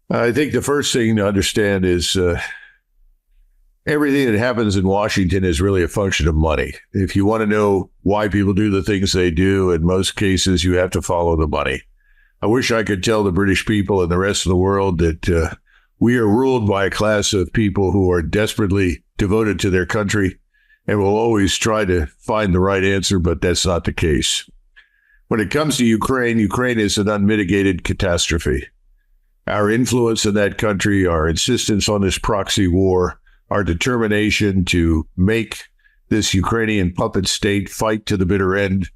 I think the first thing to understand is everything that happens in Washington is really a function of money. If you want to know why people do the things they do, in most cases, you have to follow the money. I wish I could tell the British people and the rest of the world that we are ruled by a class of people who are desperately devoted to their country and will always try to find the right answer, but that's not the case. When it comes to Ukraine, Ukraine is an unmitigated catastrophe. Our influence in that country, our insistence on this proxy war, our determination to make this Ukrainian puppet state fight to the bitter end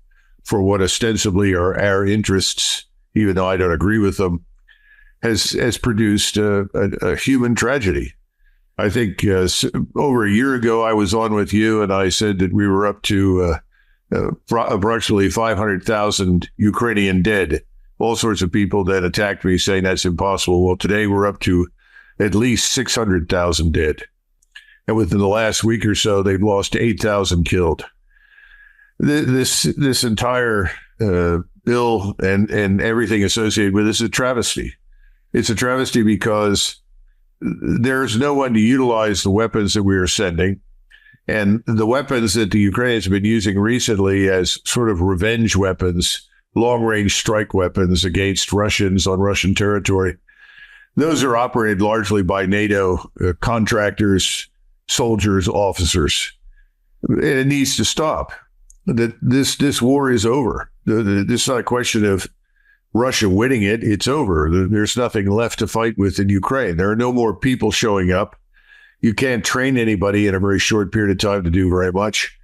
for what ostensibly are our interests, even though I don't agree with them, has produced a human tragedy. I think over a year ago, I was on with you and I said that we were up to approximately 500,000 Ukrainian dead. All sorts of people that attacked me saying that's impossible. Well, today we're up to at least 600,000 dead. And within the last week or so, they've lost 8,000 killed. This entire bill and everything associated with this is a travesty. It's a travesty because there's no one to utilize the weapons that we are sending. And the weapons that the Ukrainians have been using recently as sort of revenge weapons, long-range strike weapons against Russians on Russian territory, those are operated largely by NATO contractors, soldiers, officers. And it needs to stop. This war is over. This is not a question of Russia winning it. It's over. There's nothing left to fight with in Ukraine. There are no more people showing up. You can't train anybody in a very short period of time to do very much.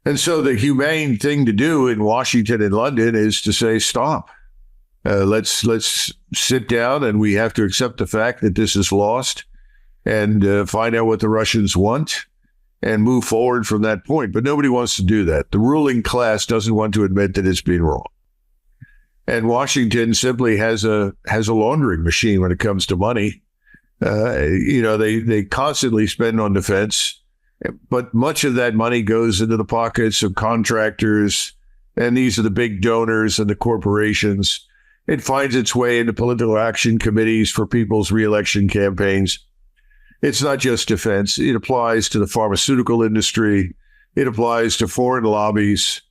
And so the humane thing to do in Washington and London is to say, stop. Let's sit down, and we have to accept the fact that this is lost and find out what the Russians want and move forward from that point. But nobody wants to do that. The ruling class doesn't want to admit that it's been wrong. And Washington simply has a laundering machine when it comes to money. They constantly spend on defense, but much of that money goes into the pockets of contractors, and these are the big donors and the corporations. It finds its way into political action committees for people's reelection campaigns. It's not just defense. It applies to the pharmaceutical industry. It applies to foreign lobbies,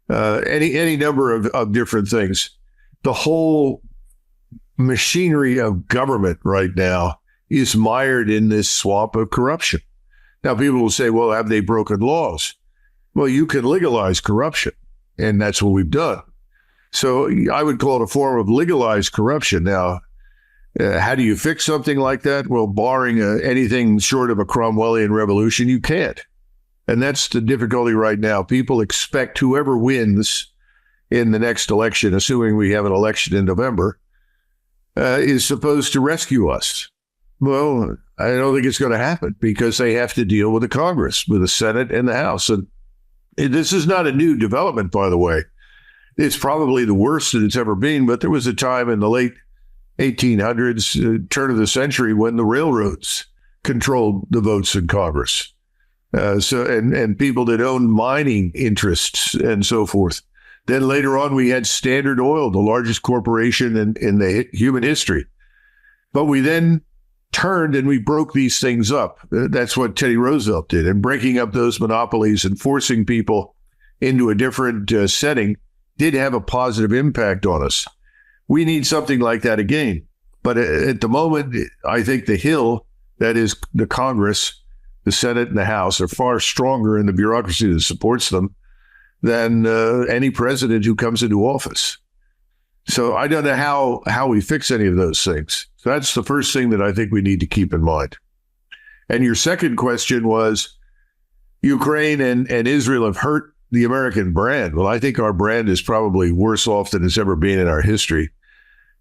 any number of different things. The whole machinery of government right now is mired in this swamp of corruption. Now, people will say, well, have they broken laws? Well, you can legalize corruption, and that's what we've done. So I would call it a form of legalized corruption. Now, how do you fix something like that? Well, barring anything short of a Cromwellian revolution, you can't. And that's the difficulty right now. People expect whoever wins in the next election, assuming we have an election in November, is supposed to rescue us. Well, I don't think it's going to happen because they have to deal with the Congress, with the Senate and the House. And this is not a new development, by the way. It's probably the worst that it's ever been, but there was a time in the late 1800s, turn of the century, when the railroads controlled the votes in Congress. And people that owned mining interests and so forth. Then later on, we had Standard Oil, the largest corporation in the human history. But we then turned and we broke these things up. That's what Teddy Roosevelt did. And breaking up those monopolies and forcing people into a different setting did have a positive impact on us. We need something like that again. But at the moment, I think the Hill, that is the Congress, the Senate and the House, are far stronger in the bureaucracy that supports them than any president who comes into office. So I don't know how we fix any of those things. So that's the first thing that I think we need to keep in mind. And your second question was, Ukraine and Israel have hurt the American brand. Well, I think our brand is probably worse off than it's ever been in our history.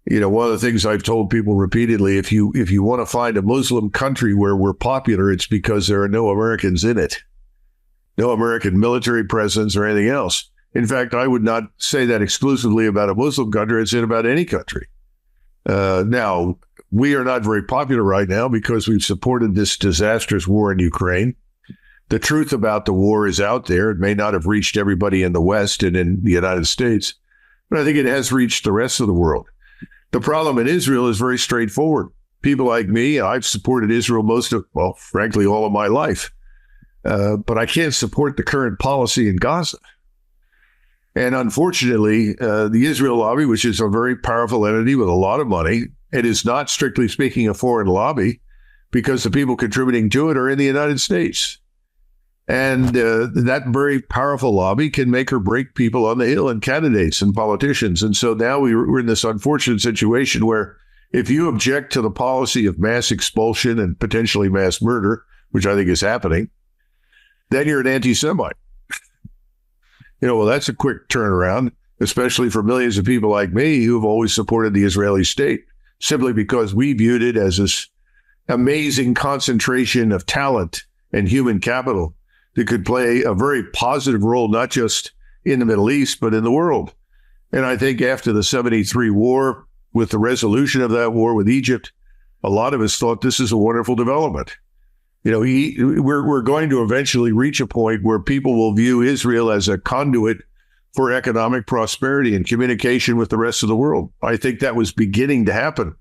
You know, one of the things I've told people repeatedly, if you want to find a Muslim country where we're popular, it's because there are no Americans in it. No American military presence or anything else. In fact, I would not say that exclusively about a Muslim country. It's in about any country. Now, we are not very popular right now because we've supported this disastrous war in Ukraine. The truth about the war is out there. It may not have reached everybody in the West and in the United States, but I think it has reached the rest of the world. The problem in Israel is very straightforward. people like me, I've supported Israel frankly, all of my life. But I can't support the current policy in Gaza. And unfortunately, the Israel lobby, which is a very powerful entity with a lot of money, it is not, strictly speaking, a foreign lobby because the people contributing to it are in the United States. And that very powerful lobby can make or break people on the Hill and candidates and politicians. And so now we're in this unfortunate situation where if you object to the policy of mass expulsion and potentially mass murder, which I think is happening, then you're an anti-Semite. Well, that's a quick turnaround, especially for millions of people like me who have always supported the Israeli state, simply because we viewed it as this amazing concentration of talent and human capital that could play a very positive role, not just in the Middle East, but in the world. And I think after the 73 war, with the resolution of that war with Egypt, a lot of us thought this is a wonderful development. We're going to eventually reach a point where people will view Israel as a conduit for economic prosperity and communication with the rest of the world. I think that was beginning to happen.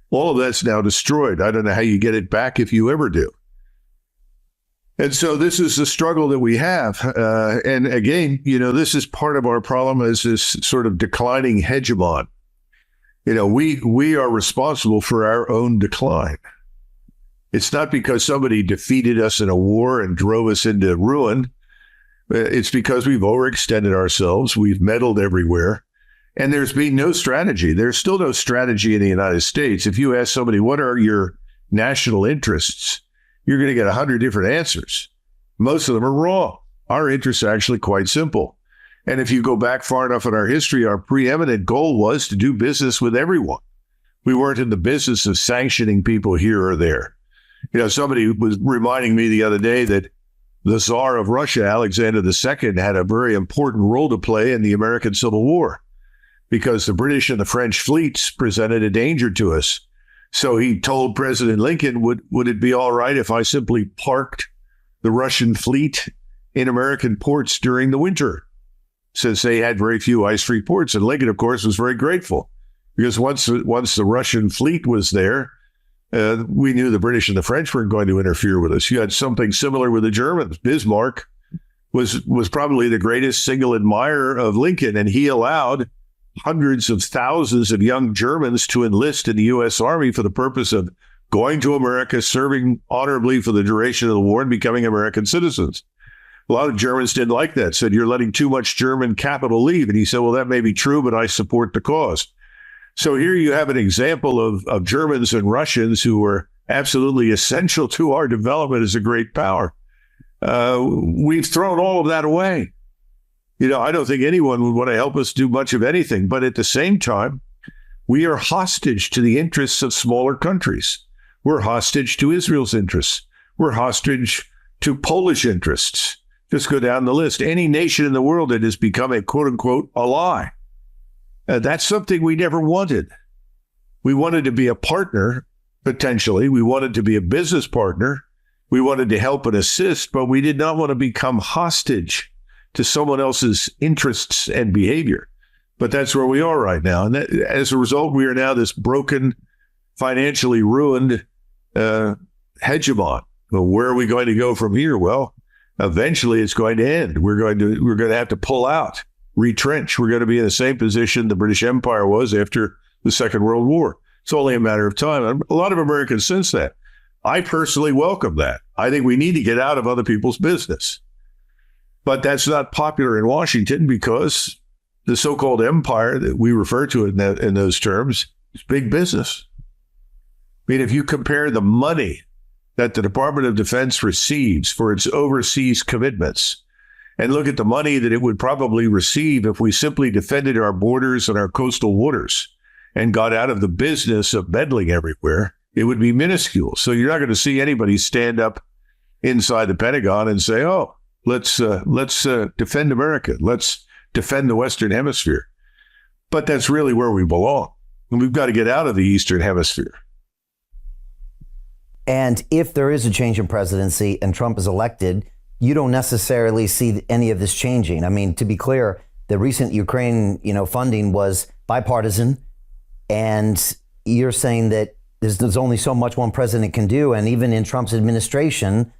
All of that's now destroyed. I don't know how you get it back if you ever do. And so this is the struggle that we have. And again, this is part of our problem as this sort of declining hegemon. We are responsible for our own decline. It's not because somebody defeated us in a war and drove us into ruin. It's because we've overextended ourselves. We've meddled everywhere. And there's been no strategy. There's still no strategy in the United States. If you ask somebody, what are your national interests? You're going to get 100 different answers. Most of them are wrong. Our interests are actually quite simple. And if you go back far enough in our history, our preeminent goal was to do business with everyone. We weren't in the business of sanctioning people here or there. Somebody was reminding me the other day that the Tsar of Russia, Alexander II, had a very important role to play in the American Civil War because the British and the French fleets presented a danger to us. So he told President Lincoln, would it be all right if I simply parked the Russian fleet in American ports during the winter, since they had very few ice-free ports? And Lincoln, of course, was very grateful because once the Russian fleet was there, we knew the British and the French weren't going to interfere with us. You had something similar with the Germans. Bismarck was probably the greatest single admirer of Lincoln, and he allowed hundreds of thousands of young Germans to enlist in the U.S. Army for the purpose of going to America, serving honorably for the duration of the war, and becoming American citizens. A lot of Germans didn't like that, said, you're letting too much German capital leave. And he said, well, that may be true, but I support the cause. So here you have an example of Germans and Russians who were absolutely essential to our development as a great power. We've thrown all of that away. I don't think anyone would want to help us do much of anything. But at the same time, we are hostage to the interests of smaller countries. We're hostage to Israel's interests. We're hostage to Polish interests. Just go down the list. Any nation in the world that has become a quote unquote ally. That's something we never wanted. We wanted to be a partner, potentially. We wanted to be a business partner. We wanted to help and assist, but we did not want to become hostage to someone else's interests and behavior. But that's where we are right now. And as a result, we are now this broken, financially ruined hegemon. Well, where are we going to go from here? Well, eventually it's going to end. We're going to have to pull out, retrench. We're going to be in the same position the British Empire was after the Second World War. It's only a matter of time. A lot of Americans sense that. I personally welcome that. I think we need to get out of other people's business. But that's not popular in Washington because the so-called empire that we refer to in those terms is big business. I mean, if you compare the money that the Department of Defense receives for its overseas commitments and look at the money that it would probably receive if we simply defended our borders and our coastal waters and got out of the business of meddling everywhere, it would be minuscule. So you're not going to see anybody stand up inside the Pentagon and say, oh, let's defend America. Let's defend the Western Hemisphere. But that's really where we belong. And we've got to get out of the Eastern Hemisphere. And if there is a change in presidency and Trump is elected, you don't necessarily see any of this changing. I mean, to be clear, the recent Ukraine, funding was bipartisan. And you're saying that there's only so much one president can do. And even in Trump's administration,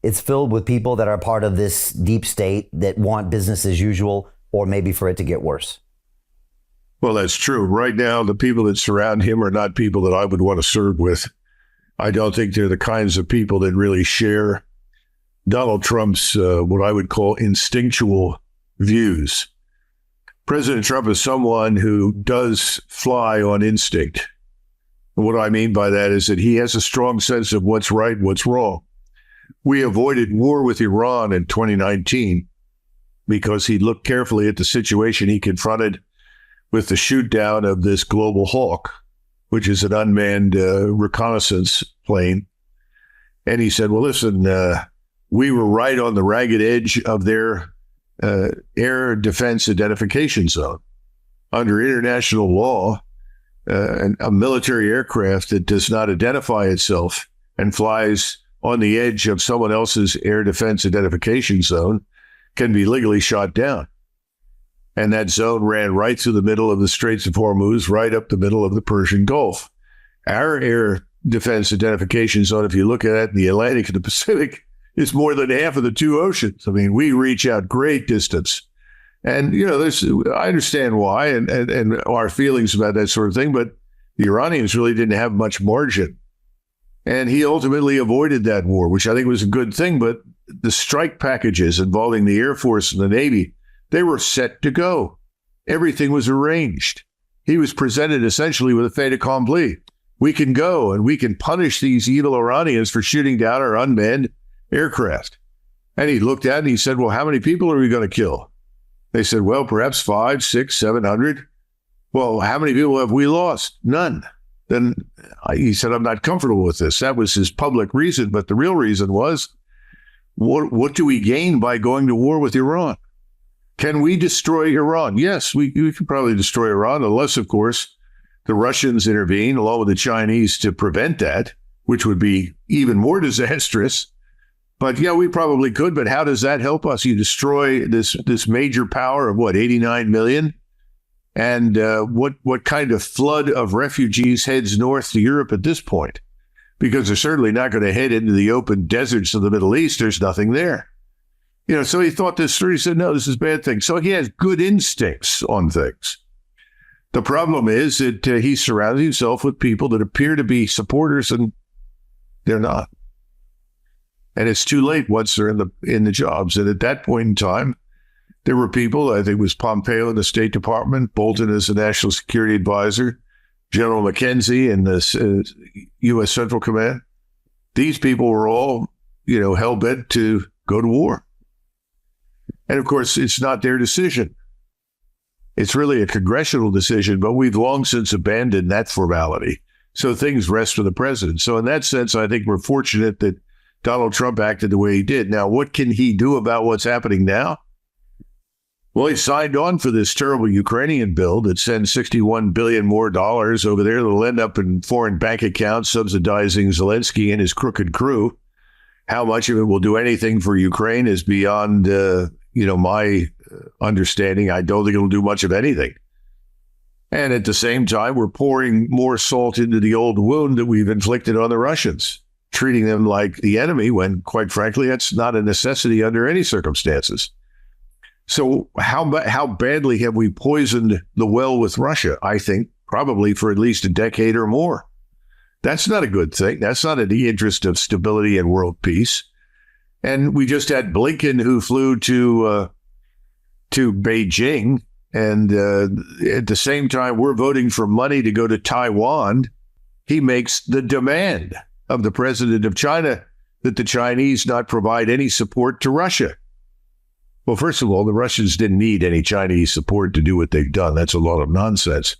it's filled with people that are part of this deep state that want business as usual, or maybe for it to get worse. Well, that's true. Right now, the people that surround him are not people that I would want to serve with. I don't think they're the kinds of people that really share Donald Trump's, what I would call instinctual views. President Trump is someone who does fly on instinct. And what I mean by that is that he has a strong sense of what's right and what's wrong. We avoided war with Iran in 2019 because he looked carefully at the situation he confronted with the shoot down of this Global Hawk, which is an unmanned reconnaissance plane. And he said, well, listen, we were right on the ragged edge of their air defense identification zone. Under international law, a military aircraft that does not identify itself and flies on the edge of someone else's air defense identification zone can be legally shot down. And that zone ran right through the middle of the Straits of Hormuz, right up the middle of the Persian Gulf. Our air defense identification zone, if you look at it in the Atlantic and the Pacific, is more than half of the two oceans. I mean, we reach out great distance. And, I understand why and our feelings about that sort of thing, but the Iranians really didn't have much margin. And he ultimately avoided that war, which I think was a good thing. But the strike packages involving the Air Force and the Navy, they were set to go. Everything was arranged. He was presented essentially with a fait accompli. We can go and we can punish these evil Iranians for shooting down our unmanned aircraft. And he looked at it and he said, well, how many people are we going to kill? They said, well, perhaps 500, 600, 700. Well, how many people have we lost? None. Then he said, I'm not comfortable with this. That was his public reason. But the real reason was, what do we gain by going to war with Iran? Can we destroy Iran? Yes, we could probably destroy Iran, unless, of course, the Russians intervene along with the Chinese to prevent that, which would be even more disastrous. But yeah, we probably could. But how does that help us? You destroy this major power of 89 million? And what kind of flood of refugees heads north to Europe at this point? Because they're certainly not going to head into the open deserts of the Middle East. There's nothing there. So he thought this through. He said, no, this is a bad thing. So he has good instincts on things. The problem is that he surrounds himself with people that appear to be supporters, and they're not. And it's too late once they're in the jobs. And at that point in time, there were people, I think it was Pompeo in the State Department, Bolton as the National Security Advisor, General McKenzie in the U.S. Central Command. These people were all, hell-bent to go to war. And of course, it's not their decision. It's really a congressional decision, but we've long since abandoned that formality. So things rest with the president. So in that sense, I think we're fortunate that Donald Trump acted the way he did. Now, what can he do about what's happening now? Well, he signed on for this terrible Ukrainian bill that sends $61 billion more over there that'll end up in foreign bank accounts subsidizing Zelensky and his crooked crew. How much of it will do anything for Ukraine is beyond, my understanding. I don't think it'll do much of anything. And at the same time, we're pouring more salt into the old wound that we've inflicted on the Russians, treating them like the enemy when, quite frankly, that's not a necessity under any circumstances. So how badly have we poisoned the well with Russia? I think probably for at least a decade or more. That's not a good thing. That's not in the interest of stability and world peace. And we just had Blinken, who flew to Beijing. And at the same time, we're voting for money to go to Taiwan. He makes the demand of the president of China that the Chinese not provide any support to Russia. Well, first of all, the Russians didn't need any Chinese support to do what they've done. That's a lot of nonsense.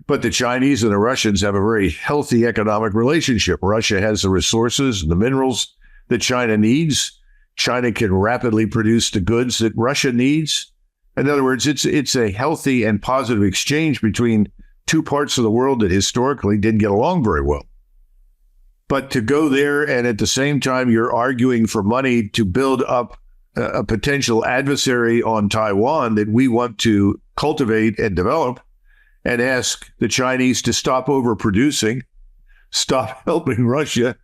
But the Chinese and the Russians have a very healthy economic relationship. Russia has the resources and the minerals that China needs. China can rapidly produce the goods that Russia needs. In other words, it's a healthy and positive exchange between two parts of the world that historically didn't get along very well. But to go there and at the same time you're arguing for money to build up a potential adversary on Taiwan that we want to cultivate and develop, and ask the Chinese to stop overproducing, stop helping Russia.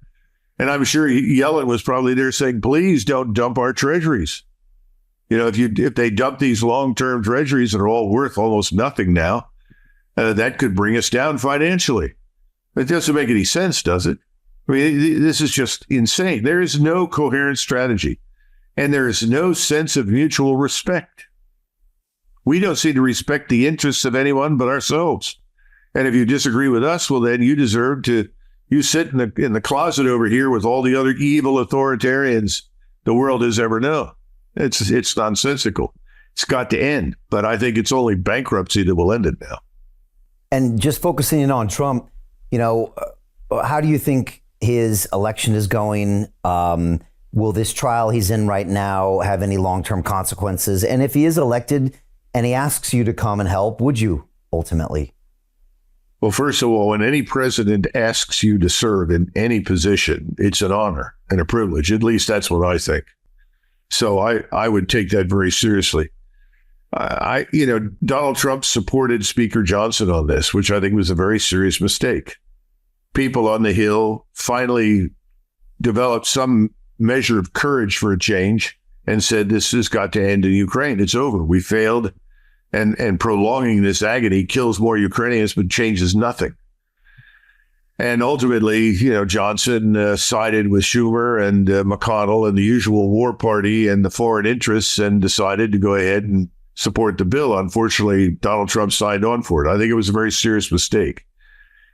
And I'm sure Yellen was probably there saying, please don't dump our treasuries. If they dump these long-term treasuries that are all worth almost nothing now, that could bring us down financially. It doesn't make any sense, does it? I mean, this is just insane. There is no coherent strategy, and there is no sense of mutual respect. We don't seem to respect the interests of anyone but ourselves. And if you disagree with us, well, then you deserve to, you sit in the closet over here with all the other evil authoritarians the world has ever known. It's nonsensical. It's got to end. But I think it's only bankruptcy that will end it now. And just focusing in on Trump, how do you think his election is going? Will this trial he's in right now have any long-term consequences? And if he is elected and he asks you to come and help, would you ultimately? Well, first of all, when any president asks you to serve in any position, it's an honor and a privilege. At least that's what I think. So I would take that very seriously. Donald Trump supported Speaker Johnson on this, which I think was a very serious mistake. People on the Hill finally developed some measure of courage for a change and said, this has got to end in Ukraine. It's over. We failed. And prolonging this agony kills more Ukrainians, but changes nothing. And ultimately, Johnson sided with Schumer and McConnell and the usual war party and the foreign interests and decided to go ahead and support the bill. Unfortunately, Donald Trump signed on for it. I think it was a very serious mistake.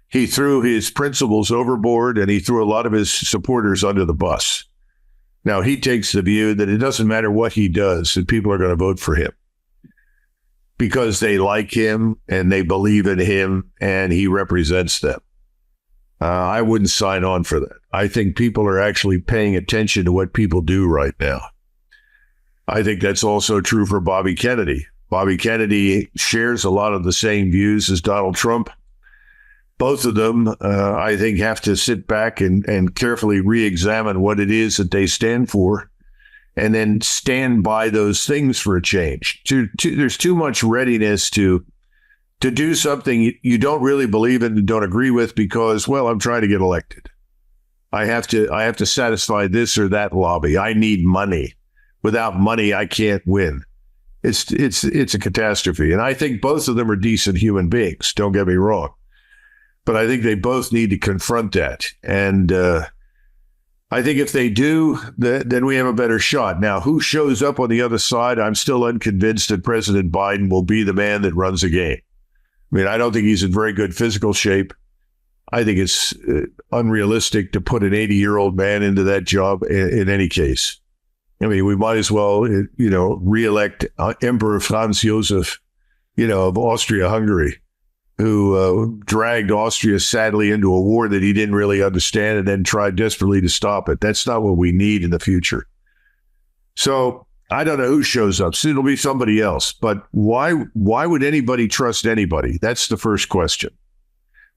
He threw his principles overboard and he threw a lot of his supporters under the bus. Now, he takes the view that it doesn't matter what he does, that people are going to vote for him because they like him and they believe in him and he represents them. I wouldn't sign on for that. I think people are actually paying attention to what people do right now. I think that's also true for Bobby Kennedy. Bobby Kennedy shares a lot of the same views as Donald Trump. Both of them, I think, have to sit back and carefully re-examine what it is that they stand for and then stand by those things for a change. There's too much readiness to do something you don't really believe in and don't agree with because, well, I'm trying to get elected. I have to satisfy this or that lobby. I need money. Without money, I can't win. It's a catastrophe. And I think both of them are decent human beings. Don't get me wrong. But I think they both need to confront that. And I think if they do, then we have a better shot. Now, who shows up on the other side? I'm still unconvinced that President Biden will be the man that runs the game. I mean, I don't think he's in very good physical shape. I think it's unrealistic to put an 80-year-old man into that job in any case. I mean, we might as well, reelect Emperor Franz Joseph, of Austria-Hungary, who dragged Austria sadly into a war that he didn't really understand and then tried desperately to stop it. That's not what we need in the future. So I don't know who shows up. So it'll be somebody else. But why would anybody trust anybody? That's the first question.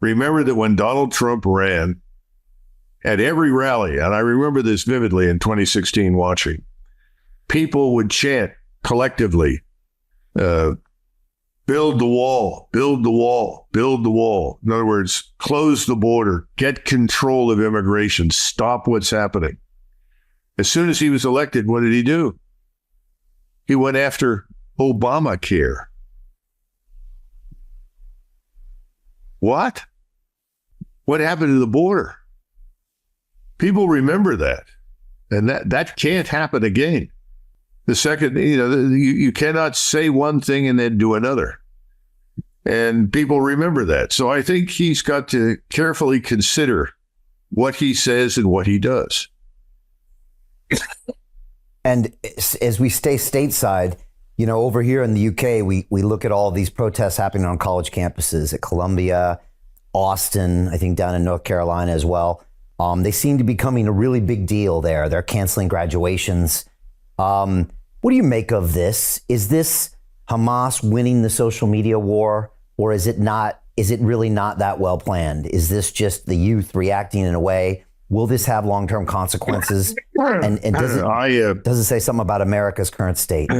Remember that when Donald Trump ran, at every rally, and I remember this vividly in 2016 watching, people would chant collectively, build the wall, build the wall, build the wall. In other words, close the border, get control of immigration, stop what's happening. As soon as he was elected, what did he do? He went after Obamacare. What? What happened to the border? People remember that. And that can't happen again. The second, you cannot say one thing and then do another. And people remember that. So I think he's got to carefully consider what he says and what he does. And as we stay stateside, over here in the UK, we look at all these protests happening on college campuses at Columbia, Austin, I think down in North Carolina as well. They seem to be becoming a really big deal there. They're canceling graduations. What do you make of this? Is this Hamas winning the social media war, or is it not? Is it really not that well planned? Is this just the youth reacting in a way? Will this have long-term consequences? And does it say something about America's current state?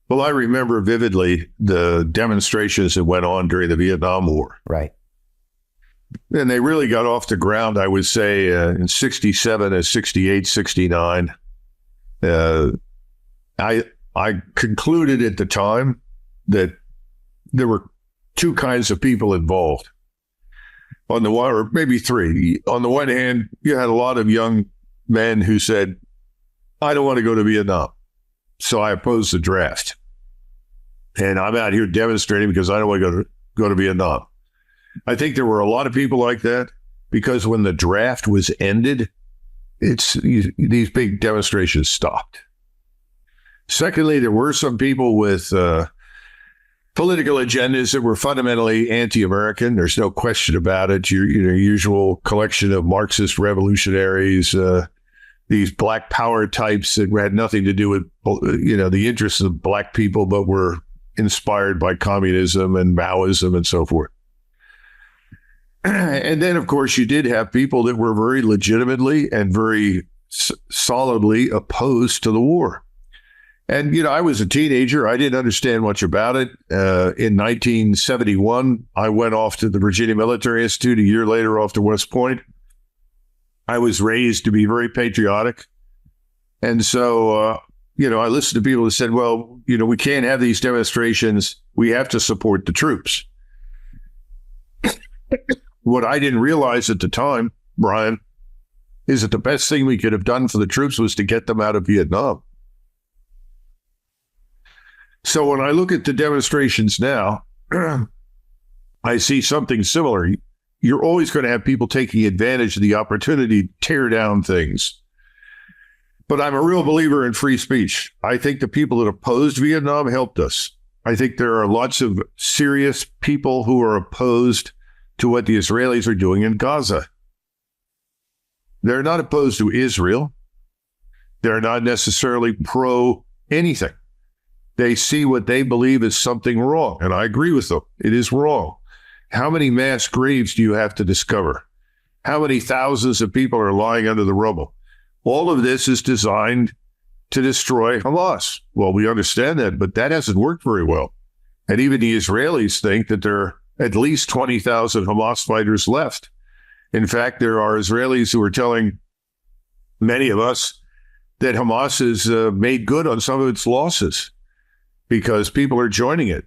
Well, I remember vividly the demonstrations that went on during the Vietnam War. Right. And they really got off the ground, I would say, in 67 and 68, 69. I concluded at the time that there were two kinds of people involved. On the one, or maybe three. On the one hand, you had a lot of young men who said, I don't want to go to Vietnam, so I oppose the draft. And I'm out here demonstrating because I don't want to go to Vietnam. I think there were a lot of people like that because when the draft was ended, these big demonstrations stopped. Secondly, there were some people with political agendas that were fundamentally anti-American. There's no question about it. Your usual collection of Marxist revolutionaries, these black power types that had nothing to do with the interests of black people, but were inspired by communism and Maoism and so forth. And then, of course, you did have people that were very legitimately and very solidly opposed to the war. And, I was a teenager. I didn't understand much about it. In 1971, I went off to the Virginia Military Institute. A year later, off to West Point. I was raised to be very patriotic. And so, I listened to people who said, well, we can't have these demonstrations. We have to support the troops. What I didn't realize at the time, Brian, is that the best thing we could have done for the troops was to get them out of Vietnam. So when I look at the demonstrations now, I see something similar. You're always going to have people taking advantage of the opportunity to tear down things. But I'm a real believer in free speech. I think the people that opposed Vietnam helped us. I think there are lots of serious people who are opposed to what the Israelis are doing in Gaza. They're not opposed to Israel. They're not necessarily pro anything. They see what they believe is something wrong, and I agree with them. It is wrong. How many mass graves do you have to discover? How many thousands of people are lying under the rubble? All of this is designed to destroy Hamas. Well, we understand that, but that hasn't worked very well. And even the Israelis think that there are at least 20,000 Hamas fighters left. In fact, there are Israelis who are telling many of us that Hamas has made good on some of its losses because people are joining it.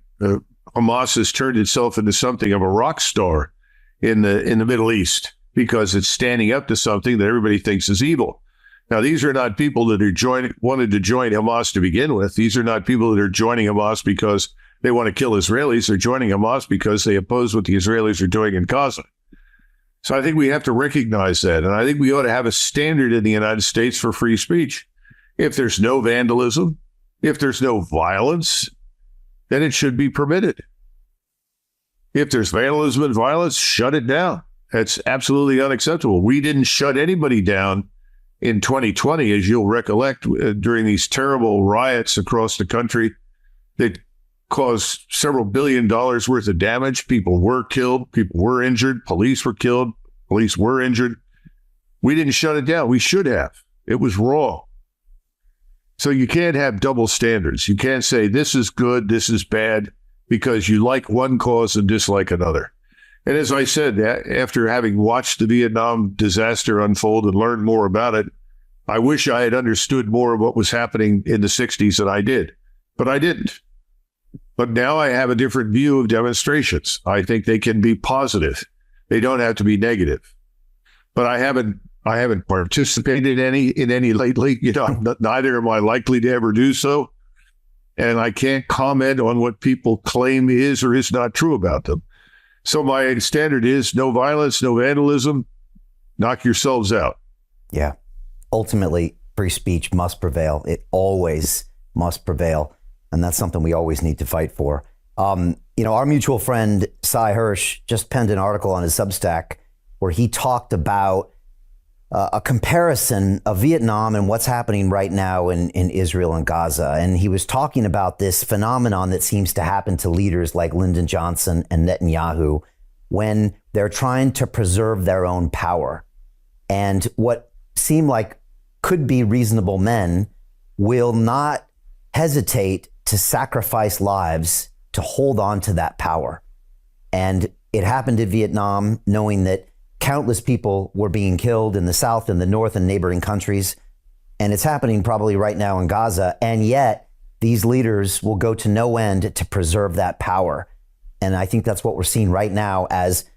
Hamas has turned itself into something of a rock star in the Middle East because it's standing up to something that everybody thinks is evil. Now, these are not people that wanted to join Hamas to begin with. These are not people that are joining Hamas because they want to kill Israelis. They're joining Hamas because they oppose what the Israelis are doing in Gaza. So I think we have to recognize that. And I think we ought to have a standard in the United States for free speech. If there's no vandalism, if there's no violence, then it should be permitted. If there's vandalism and violence, shut it down. That's absolutely unacceptable. We didn't shut anybody down in 2020, as you'll recollect, during these terrible riots across the country that caused several $1 billion worth of damage. People were killed. People were injured. Police were killed. Police were injured. We didn't shut it down. We should have. It was wrong. So you can't have double standards. You can't say this is good, this is bad, because you like one cause and dislike another. And as I said, after having watched the Vietnam disaster unfold and learned more about it, I wish I had understood more of what was happening in the 60s than I did. But I didn't. But now I have a different view of demonstrations. I think they can be positive. They don't have to be negative. But I haven't participated in any lately. Neither am I likely to ever do so. And I can't comment on what people claim is or is not true about them. So my standard is no violence, no vandalism, knock yourselves out. Yeah. Ultimately, free speech must prevail. It always must prevail. And that's something we always need to fight for. Our mutual friend, Cy Hirsch, just penned an article on his Substack where he talked about a comparison of Vietnam and what's happening right now in Israel and Gaza. And he was talking about this phenomenon that seems to happen to leaders like Lyndon Johnson and Netanyahu when they're trying to preserve their own power. And what seem like could be reasonable men will not hesitate to sacrifice lives to hold on to that power. And It happened in Vietnam, knowing that countless people were being killed in the South and the North and neighboring countries. And it's happening probably right now in Gaza. And yet these leaders will go to no end to preserve that power. And I think that's what we're seeing right now, as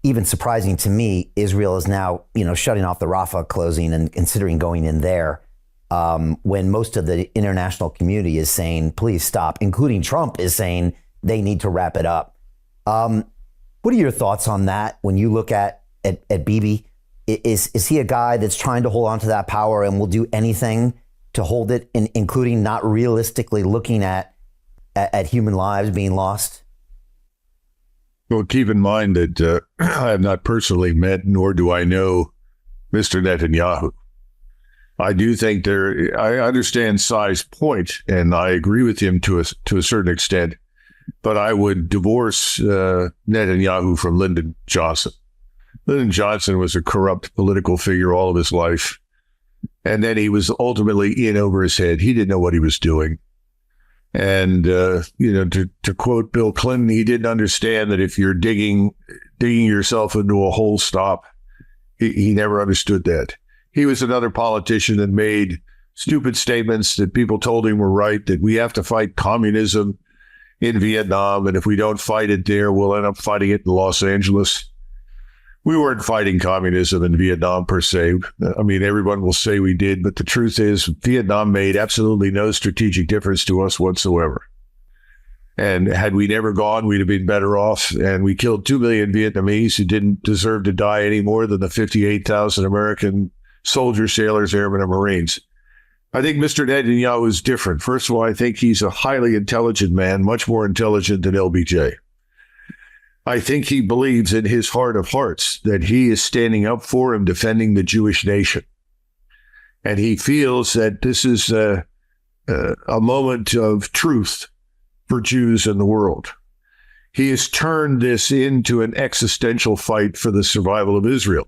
even surprising to me, Israel is now, shutting off the Rafah closing and considering going in there, when most of the international community is saying, please stop, including Trump is saying they need to wrap it up. What are your thoughts on that when you look at Bibi? Is he a guy that's trying to hold on to that power and will do anything to hold it, including not realistically looking at human lives being lost? Well, keep in mind that I have not personally met, nor do I know Mr. Netanyahu. I do think I understand Sai's point, and I agree with him to a certain extent, but I would divorce Netanyahu from Lyndon Johnson. Lyndon Johnson was a corrupt political figure all of his life, and then he was ultimately in over his head. He didn't know what he was doing. And, to quote Bill Clinton, he didn't understand that if you're digging yourself into a hole, stop. He never understood that. He was another politician that made stupid statements that people told him were right, that we have to fight communism in Vietnam, and if we don't fight it there, we'll end up fighting it in Los Angeles. We weren't fighting communism in Vietnam per se. I mean, everyone will say we did, but the truth is Vietnam made absolutely no strategic difference to us whatsoever. And had we never gone, we'd have been better off. And we killed 2 million Vietnamese who didn't deserve to die any more than the 58,000 American soldiers, sailors, airmen, and Marines. I think Mr. Netanyahu is different. First of all, I think he's a highly intelligent man, much more intelligent than LBJ. I think he believes in his heart of hearts that he is standing up for and defending the Jewish nation. And he feels that this is a moment of truth for Jews in the world. He has turned this into an existential fight for the survival of Israel.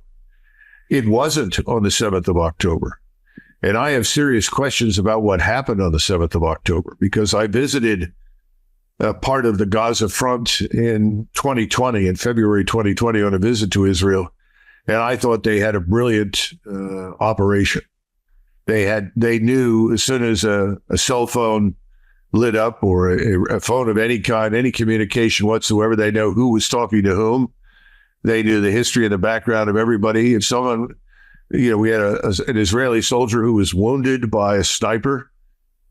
It wasn't on the 7th of October. And I have serious questions about what happened on the 7th of October, because I visited part of the Gaza front in 2020, in February 2020, on a visit to Israel. And I thought they had a brilliant operation. They knew as soon as a cell phone lit up, or a phone of any kind, any communication whatsoever, they know who was talking to whom. They knew the history and the background of everybody. If someone, we had an Israeli soldier who was wounded by a sniper,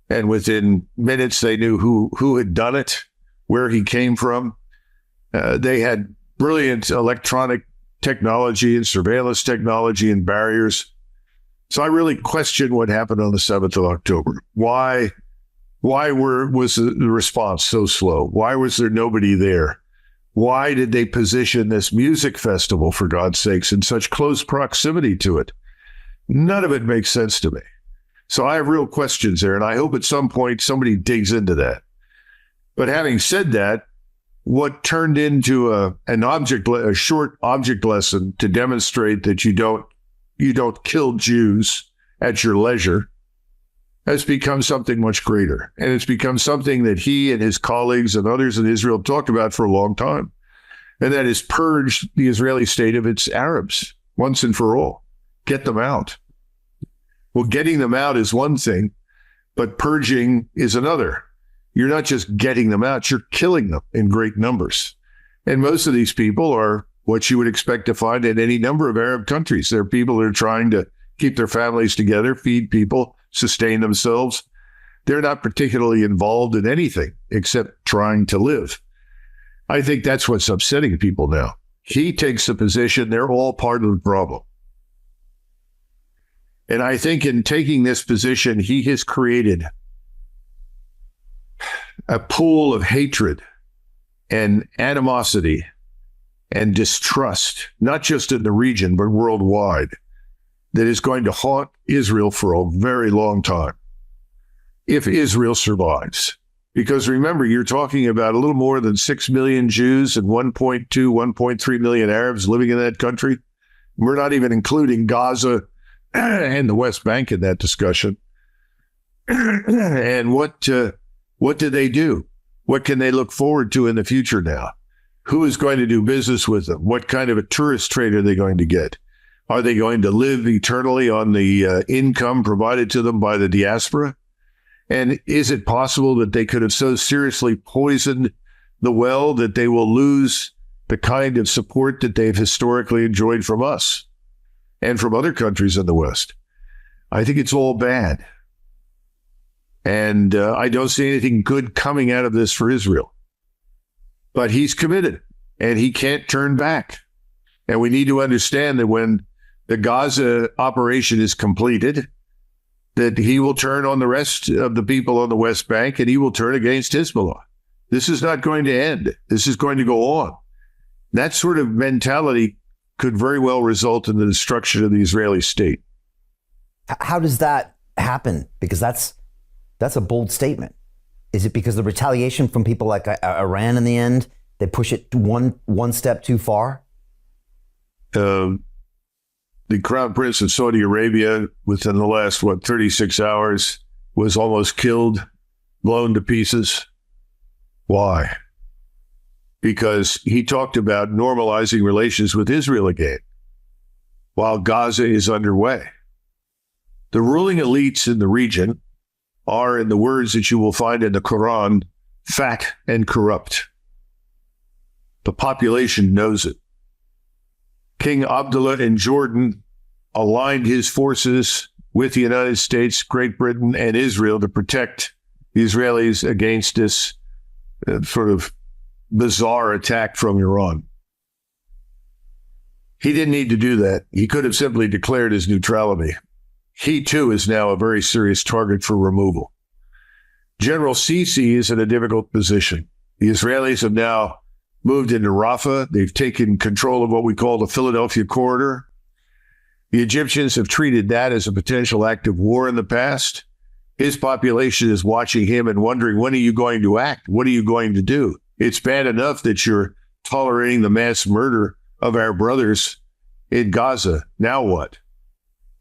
and within minutes, they knew who had done it, where he came from. They had brilliant electronic technology and surveillance technology and barriers. So I really question what happened on the 7th of October. Why was the response so slow? Why was there nobody there? Why did they position this music festival, for God's sakes, in such close proximity to it? None of it makes sense to me. So I have real questions there, and I hope at some point somebody digs into that. But having said that, what turned into a short object lesson to demonstrate that you don't kill Jews at your leisure has become something much greater. And it's become something that he and his colleagues and others in Israel talked about for a long time. And that is purge the Israeli state of its Arabs once and for all. Get them out. Well, getting them out is one thing, but purging is another. You're not just getting them out, you're killing them in great numbers. And most of these people are what you would expect to find in any number of Arab countries. They're people that are trying to keep their families together, feed people, sustain themselves. They're not particularly involved in anything except trying to live. I think that's what's upsetting people now. He takes the position they're all part of the problem. And I think in taking this position, he has created a pool of hatred and animosity and distrust, not just in the region, but worldwide, that is going to haunt Israel for a very long time, if Israel survives. Because remember, you're talking about a little more than 6 million Jews and 1.2, 1.3 million Arabs living in that country. We're not even including Gaza and the West Bank in that discussion. And what do they do? What can they look forward to in the future now? Who is going to do business with them? What kind of a tourist trade are they going to get? Are they going to live eternally on the income provided to them by the diaspora? And is it possible that they could have so seriously poisoned the well that they will lose the kind of support that they've historically enjoyed from us and from other countries in the West? I think it's all bad. And I don't see anything good coming out of this for Israel. But he's committed, and he can't turn back. And we need to understand that when the Gaza operation is completed, that he will turn on the rest of the people on the West Bank, and he will turn against Hezbollah. This is not going to end. This is going to go on. That sort of mentality could very well result in the destruction of the Israeli state. How does that happen? Because that's a bold statement. Is it because of the retaliation from people like Iran in the end? They push it one step too far? The Crown Prince of Saudi Arabia, within the last, 36 hours, was almost killed, blown to pieces. Why? Because he talked about normalizing relations with Israel again, while Gaza is underway. The ruling elites in the region are, in the words that you will find in the Quran, fat and corrupt. The population knows it. King Abdullah in Jordan aligned his forces with the United States, Great Britain, and Israel to protect the Israelis against this sort of bizarre attack from Iran. He didn't need to do that. He could have simply declared his neutrality. He, too, is now a very serious target for removal. General Sisi is in a difficult position. The Israelis have now moved into Rafah. They've taken control of what we call the Philadelphia corridor. The Egyptians have treated that as a potential act of war in the past. His population is watching him and wondering, when are you going to act? What are you going to do? It's bad enough that you're tolerating the mass murder of our brothers in Gaza. Now what?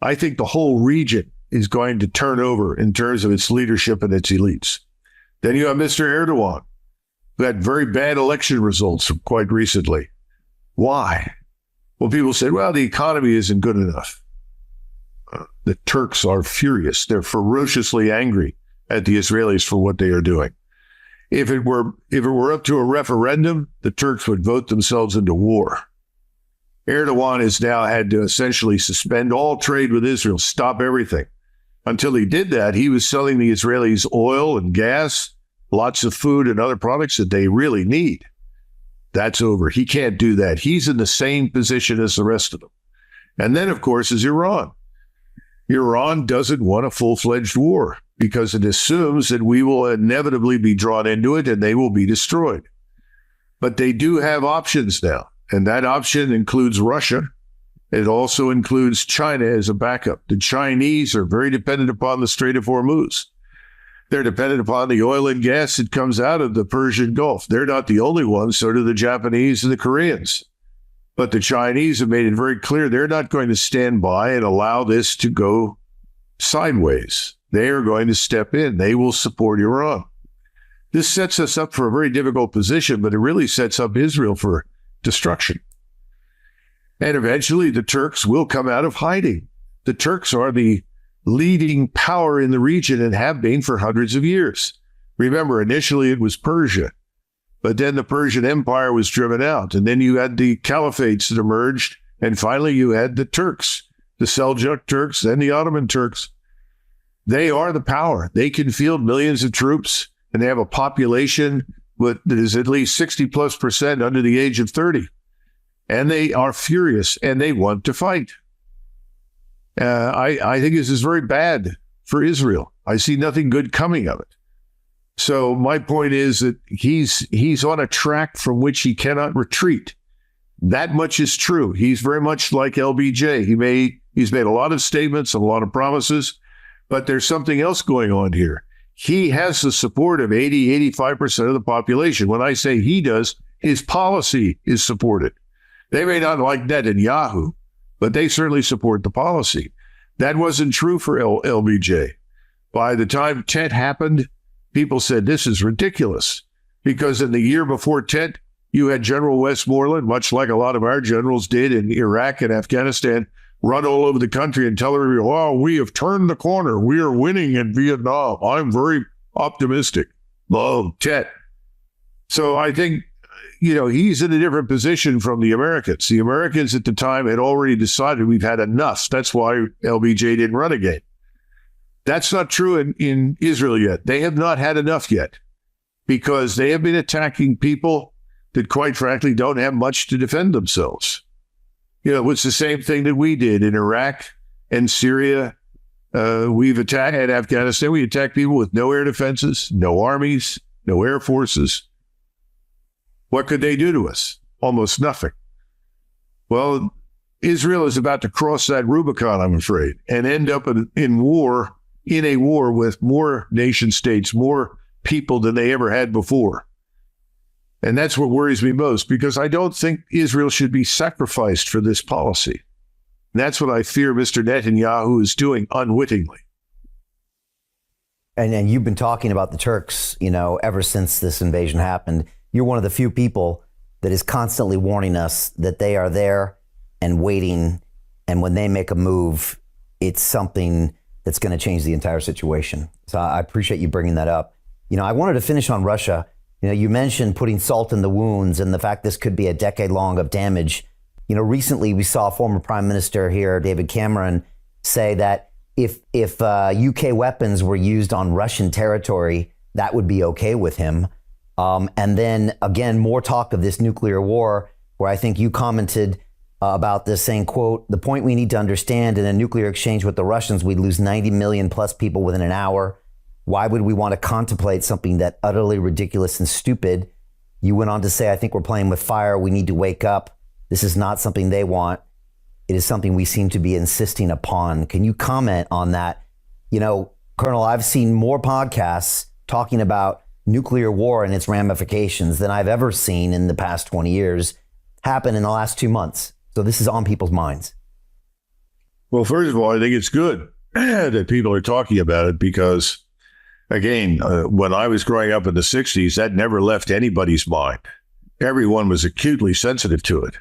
I think the whole region is going to turn over in terms of its leadership and its elites. Then you have Mr. Erdogan, who had very bad election results quite recently. Why? Well, people said, well, the economy isn't good enough. The Turks are furious. They're ferociously angry at the Israelis for what they are doing. If it were up to a referendum, the Turks would vote themselves into war. Erdogan has now had to essentially suspend all trade with Israel, stop everything. Until he did that, he was selling the Israelis oil and gas, lots of food and other products that they really need. That's over. He can't do that. He's in the same position as the rest of them. And then, of course, is Iran. Iran doesn't want a full-fledged war because it assumes that we will inevitably be drawn into it and they will be destroyed. But they do have options now. And that option includes Russia. It also includes China as a backup. The Chinese are very dependent upon the Strait of Hormuz. They're dependent upon the oil and gas that comes out of the Persian Gulf. They're not the only ones, so do the Japanese and the Koreans. But the Chinese have made it very clear they're not going to stand by and allow this to go sideways. They are going to step in. They will support Iran. This sets us up for a very difficult position, but it really sets up Israel for destruction. And eventually the Turks will come out of hiding. The Turks are the leading power in the region and have been for hundreds of years. Remember, initially it was Persia, but then the Persian Empire was driven out. And then you had the caliphates that emerged. And finally you had the Turks, the Seljuk Turks, then the Ottoman Turks. They are the power. They can field millions of troops, and they have a population that is at least 60+% under the age of 30. And they are furious, and they want to fight. I think this is very bad for Israel. I see nothing good coming of it. So my point is that he's on a track from which he cannot retreat. That much is true. He's very much like LBJ. He's made a lot of statements, a lot of promises, but there's something else going on here. He has the support of 85% of the population. When I say he does, his policy is supported. They may not like Netanyahu, but they certainly support the policy. That wasn't true for LBJ. By the time Tet happened, people said, this is ridiculous, because in the year before Tet, You had General Westmoreland, much like a lot of our generals did in Iraq and Afghanistan, run all over the country and tell everybody, oh, we have turned the corner. We are winning in Vietnam. I'm very optimistic. Oh, Tet. So I think, he's in a different position from the Americans. The Americans at the time had already decided we've had enough. That's why LBJ didn't run again. That's not true in Israel yet. They have not had enough yet because they have been attacking people that, quite frankly, don't have much to defend themselves. It's the same thing that we did in Iraq and Syria. We've attacked at Afghanistan. We attacked people with no air defenses, no armies, no air forces. What could they do to us? Almost nothing. Well, Israel is about to cross that Rubicon, I'm afraid, and end up in a war with more nation states, more people than they ever had before. And that's what worries me most, because I don't think Israel should be sacrificed for this policy. And that's what I fear Mr. Netanyahu is doing unwittingly. And you've been talking about the Turks, ever since this invasion happened. You're one of the few people that is constantly warning us that they are there and waiting. And when they make a move, it's something that's going to change the entire situation. So I appreciate you bringing that up. I wanted to finish on Russia. You mentioned putting salt in the wounds and the fact this could be a decade long of damage. Recently we saw former Prime Minister here, David Cameron, say that if UK weapons were used on Russian territory, that would be okay with him. And then again, more talk of this nuclear war, where I think you commented about this, saying, quote, the point we need to understand, in a nuclear exchange with the Russians, we'd lose 90 million plus people within an hour. Why would we want to contemplate something that utterly ridiculous and stupid? You went on to say, I think we're playing with fire. We need to wake up. This is not something they want. It is something we seem to be insisting upon. Can you comment on that? Colonel, I've seen more podcasts talking about nuclear war and its ramifications than I've ever seen in the past 20 years happen in the last 2 months. So this is on people's minds. Well, first of all, I think it's good that people are talking about it because, again, when I was growing up in the 60s, that never left anybody's mind. Everyone was acutely sensitive to it.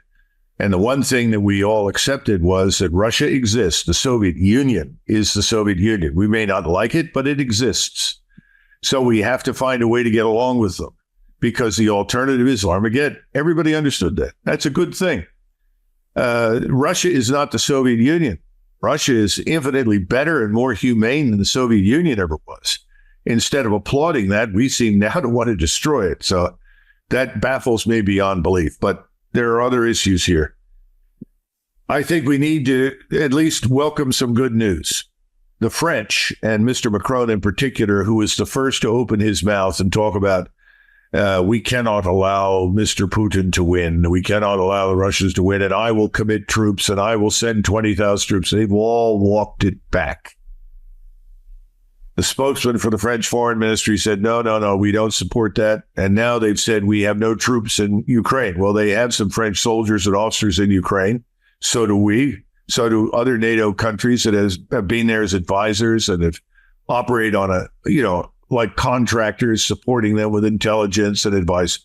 And the one thing that we all accepted was that Russia exists. The Soviet Union is the Soviet Union. We may not like it, but it exists. So we have to find a way to get along with them because the alternative is Armageddon. Everybody understood that. That's a good thing. Russia is not the Soviet Union. Russia is infinitely better and more humane than the Soviet Union ever was. Instead of applauding that, we seem now to want to destroy it. So that baffles me beyond belief. But there are other issues here. I think we need to at least welcome some good news. The French, and Mr. Macron in particular, who was the first to open his mouth and talk about we cannot allow Mr. Putin to win. We cannot allow the Russians to win. And I will commit troops and I will send 20,000 troops. They've all walked it back. The spokesman for the French Foreign Ministry said, no, we don't support that. And now they've said we have no troops in Ukraine. Well, they have some French soldiers and officers in Ukraine. So do we. So do other NATO countries that have been there as advisors and have operate on like contractors, supporting them with intelligence and advice.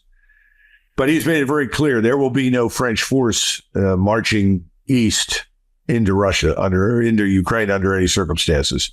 But he's made it very clear there will be no French force marching east into Russia, into Ukraine under any circumstances.